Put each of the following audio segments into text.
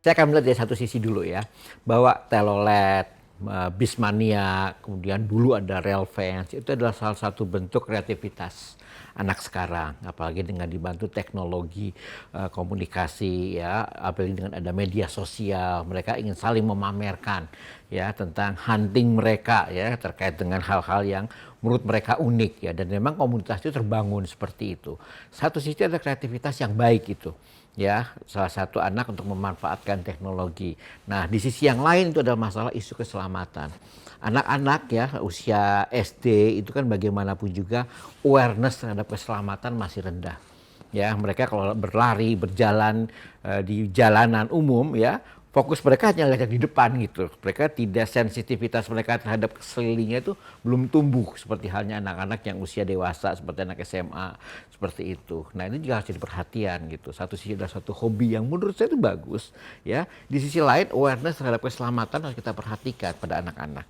Saya akan melihat dari satu sisi dulu ya, bahwa telolet, bismania, kemudian dulu ada railfans, itu adalah salah satu bentuk kreativitas anak sekarang, apalagi dengan dibantu teknologi komunikasi ya, apalagi dengan ada media sosial, mereka ingin saling memamerkan ya tentang hunting mereka ya terkait dengan hal-hal yang menurut mereka unik ya, dan memang komunitas itu terbangun seperti itu. Satu sisi ada kreativitas yang baik itu ya, salah satu anak untuk memanfaatkan teknologi. Nah, di sisi yang lain itu adalah masalah isu keselamatan. Anak-anak ya usia SD itu kan bagaimanapun juga awareness terhadap keselamatan masih rendah. Ya, mereka kalau berlari, berjalan di jalanan umum ya, fokus mereka hanya lihat di depan gitu. Mereka tidak, sensitivitas mereka terhadap sekelilingnya itu belum tumbuh seperti halnya anak-anak yang usia dewasa seperti anak SMA seperti itu. Nah, ini juga harus jadi perhatian gitu. Satu sisi adalah suatu hobi yang menurut saya itu bagus ya. Di sisi lain awareness terhadap keselamatan harus kita perhatikan pada anak-anak.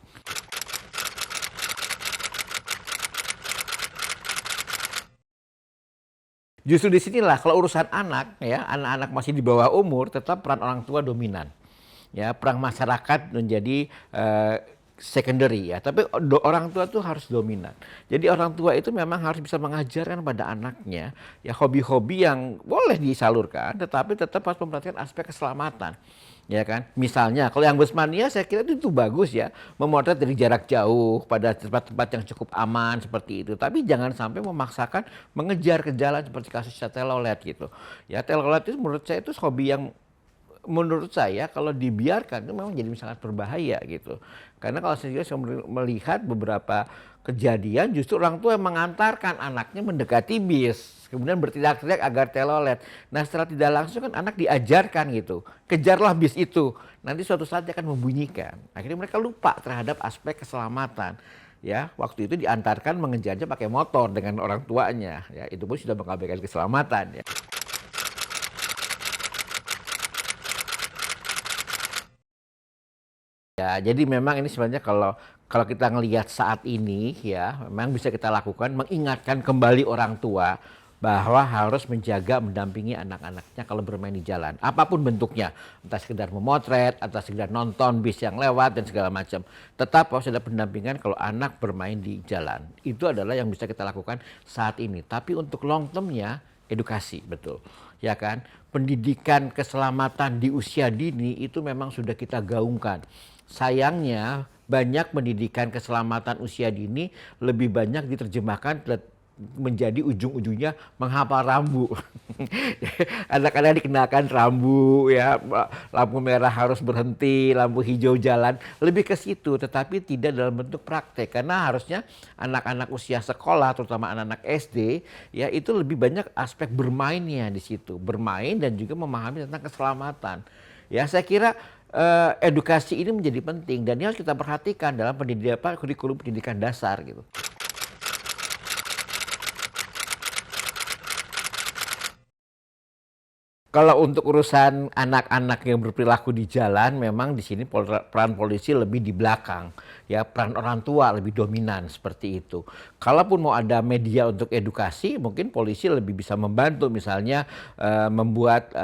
Justru disinilah kalau urusan anak ya, anak-anak masih di bawah umur tetap peran orang tua dominan. Ya, peran masyarakat menjadi secondary ya, tapi orang tua tuh harus dominan. Jadi orang tua itu memang harus bisa mengajarkan pada anaknya ya hobi-hobi yang boleh disalurkan, tetapi tetap harus memperhatikan aspek keselamatan. Ya kan, misalnya kalau yang busmania saya kira itu bagus ya, memotret dari jarak jauh pada tempat-tempat yang cukup aman seperti itu, tapi jangan sampai memaksakan mengejar ke jalan seperti kasusnya telolet gitu ya. Telolet itu menurut saya itu hobi yang menurut saya kalau dibiarkan itu memang jadi sangat berbahaya gitu. Karena kalau saya melihat beberapa kejadian justru orang tua yang mengantarkan anaknya mendekati bis, kemudian berteriak-teriak agar telolet. Nah, setelah tidak langsung kan anak diajarkan gitu, kejarlah bis itu. Nanti suatu saat dia akan membunyikan. Akhirnya mereka lupa terhadap aspek keselamatan. Ya, waktu itu diantarkan mengejarnya pakai motor dengan orang tuanya. Ya, itu pun sudah mengabaikan keselamatan. Ya. Ya, jadi memang ini sebenarnya kalau kalau kita ngelihat saat ini ya, memang bisa kita lakukan mengingatkan kembali orang tua bahwa harus menjaga mendampingi anak-anaknya kalau bermain di jalan, apapun bentuknya, entah sekedar memotret, atau sekedar nonton bis yang lewat dan segala macam. Tetap harus ada pendampingan kalau anak bermain di jalan. Itu adalah yang bisa kita lakukan saat ini. Tapi untuk long termnya edukasi, betul. Ya kan? Pendidikan keselamatan di usia dini itu memang sudah kita gaungkan. Sayangnya banyak pendidikan keselamatan usia dini lebih banyak diterjemahkan menjadi ujung-ujungnya menghafal rambu. Anak-anak dikenakan rambu ya, lampu merah harus berhenti, lampu hijau jalan, lebih ke situ, tetapi tidak dalam bentuk praktek. Karena harusnya anak-anak usia sekolah, terutama anak-anak SD, ya itu lebih banyak aspek bermainnya di situ, bermain dan juga memahami tentang keselamatan. Ya, saya kira edukasi ini menjadi penting dan ini harus kita perhatikan dalam pendidikan kurikulum pendidikan dasar gitu. Kalau untuk urusan anak-anak yang berperilaku di jalan, memang di sini peran polisi lebih di belakang, ya peran orang tua lebih dominan seperti itu. Kalaupun mau ada media untuk edukasi, mungkin polisi lebih bisa membantu, misalnya membuat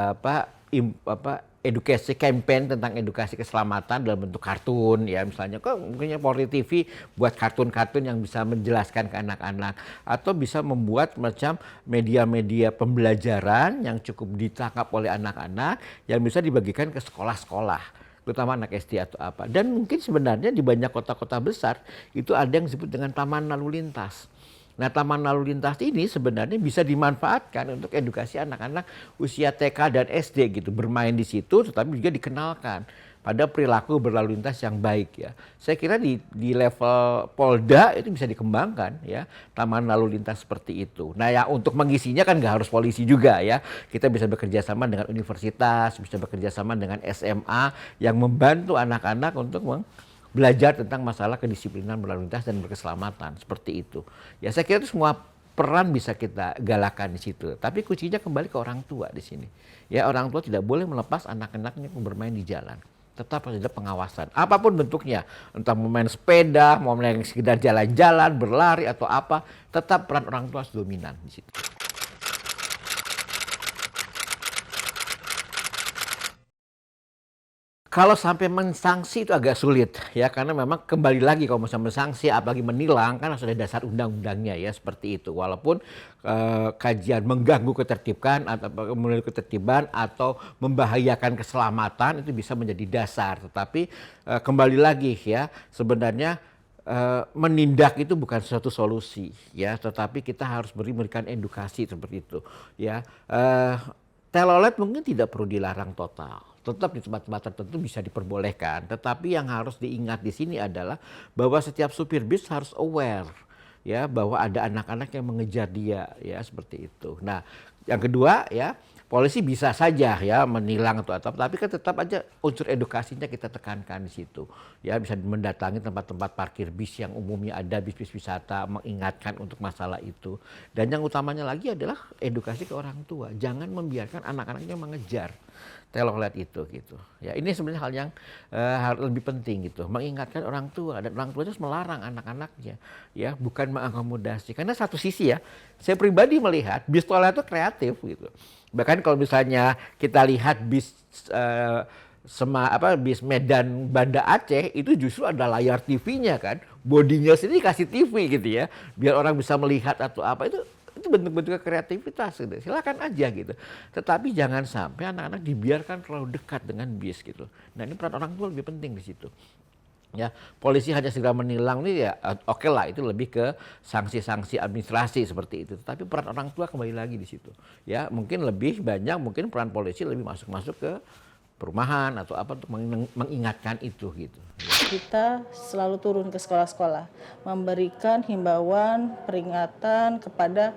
edukasi campaign tentang edukasi keselamatan dalam bentuk kartun ya, misalnya kok mungkinnya Polri TV buat kartun-kartun yang bisa menjelaskan ke anak-anak, atau bisa membuat macam media-media pembelajaran yang cukup ditangkap oleh anak-anak yang bisa dibagikan ke sekolah-sekolah, terutama anak SD atau apa. Dan mungkin sebenarnya di banyak kota-kota besar itu ada yang disebut dengan taman lalu lintas. Nah, taman lalu lintas ini sebenarnya bisa dimanfaatkan untuk edukasi anak-anak usia TK dan SD gitu, bermain di situ tetapi juga dikenalkan pada perilaku berlalu lintas yang baik ya. Saya kira di level Polda itu bisa dikembangkan ya, taman lalu lintas seperti itu. Nah, ya untuk mengisinya kan nggak harus polisi juga ya. Kita bisa bekerja sama dengan universitas, bisa bekerja sama dengan SMA yang membantu anak-anak untuk belajar tentang masalah kedisiplinan berlalu lintas dan berkeselamatan seperti itu. Ya, saya kira itu semua peran bisa kita galakan di situ. Tapi kuncinya kembali ke orang tua di sini. Ya, orang tua tidak boleh melepas anak-anaknya bermain di jalan. Tetap harus ada pengawasan. Apapun bentuknya, entah mau main sepeda, mau main sekedar jalan-jalan, berlari atau apa, tetap peran orang tua harus dominan di situ. Kalau sampai mensanksi itu agak sulit ya, karena memang kembali lagi kalau misalnya mensanksi apalagi menilang kan harus ada dasar undang-undangnya ya seperti itu. Walaupun kajian mengganggu ketertiban atau mengganggu ketertiban atau membahayakan keselamatan itu bisa menjadi dasar. Tetapi kembali lagi ya, sebenarnya menindak itu bukan suatu solusi ya, tetapi kita harus memberikan edukasi seperti itu ya. Telolet mungkin tidak perlu dilarang total, tetap di tempat-tempat tertentu bisa diperbolehkan. Tetapi yang harus diingat di sini adalah bahwa setiap supir bis harus aware ya bahwa ada anak-anak yang mengejar dia ya seperti itu. Nah, yang kedua ya, polisi bisa saja ya menilang atau tapi kan tetap aja unsur edukasinya kita tekankan di situ. Ya bisa mendatangi tempat-tempat parkir bis yang umumnya ada bis-bis wisata, mengingatkan untuk masalah itu. Dan yang utamanya lagi adalah edukasi ke orang tua. Jangan membiarkan anak-anaknya mengejar telolet itu gitu. Ya ini sebenarnya hal yang harus lebih penting gitu. Mengingatkan orang tua, dan orang tua itu harus melarang anak-anaknya ya, bukan mengakomodasi. Karena satu sisi ya, saya pribadi melihat bis toilet itu kreatif gitu. Bahkan kalau misalnya kita lihat bis bis Medan Banda Aceh itu justru ada layar TV-nya kan, bodinya sendiri kasih TV gitu ya, biar orang bisa melihat atau apa, itu bentuk-bentuk kreativitas gitu. Silakan aja gitu. Tetapi jangan sampai anak-anak dibiarkan terlalu dekat dengan bis gitu. Nah, ini peran orang tua lebih penting di situ. Ya, polisi hanya segera menilang ini ya oke lah, itu lebih ke sanksi-sanksi administrasi seperti itu. Tapi peran orang tua kembali lagi di situ. Ya, mungkin lebih banyak mungkin peran polisi lebih masuk ke perumahan atau apa untuk mengingatkan itu gitu. Kita selalu turun ke sekolah-sekolah, memberikan himbauan, peringatan kepada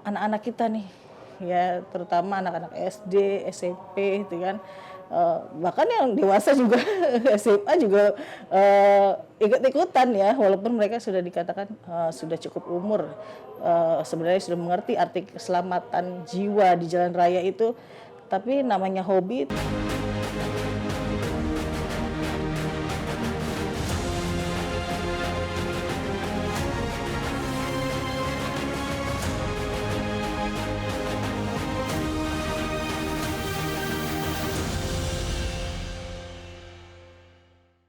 anak-anak kita nih, ya terutama anak-anak SD, SMP, itu kan. Bahkan yang dewasa juga SMA juga ikut-ikutan ya, walaupun mereka sudah dikatakan sudah cukup umur, sebenarnya sudah mengerti arti keselamatan jiwa di jalan raya itu, tapi namanya hobi.